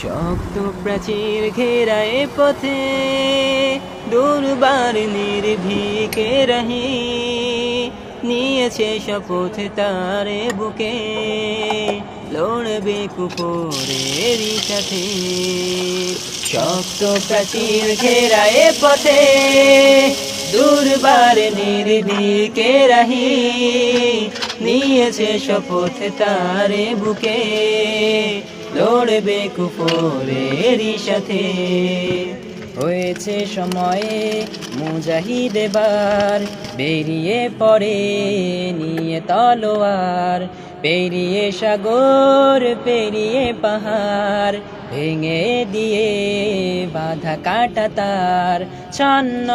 শক্ত প্রাচীর ঘেরা এ পথে দুর্বার নির্ভীকে রহি নিয়েছে শপথ তারে বুকে লড়বে কুকুরেরই সাথে। শক্ত প্রাচীর ঘেরা এ পথে দুর্বার নির্ভীকে রহি নিয়েছে শপথ তারে বুকে লড়বে কুফরেরই সাথে। হয়েছে সময়ে মুজাহিদ এবার বেরিয়ে পড়ে নিয়ে তলোয়ার, পেরিয়ে সাগর পেরিয়ে পাহাড় ভেঙে দিয়ে বাধা কাটা তার ছন্ন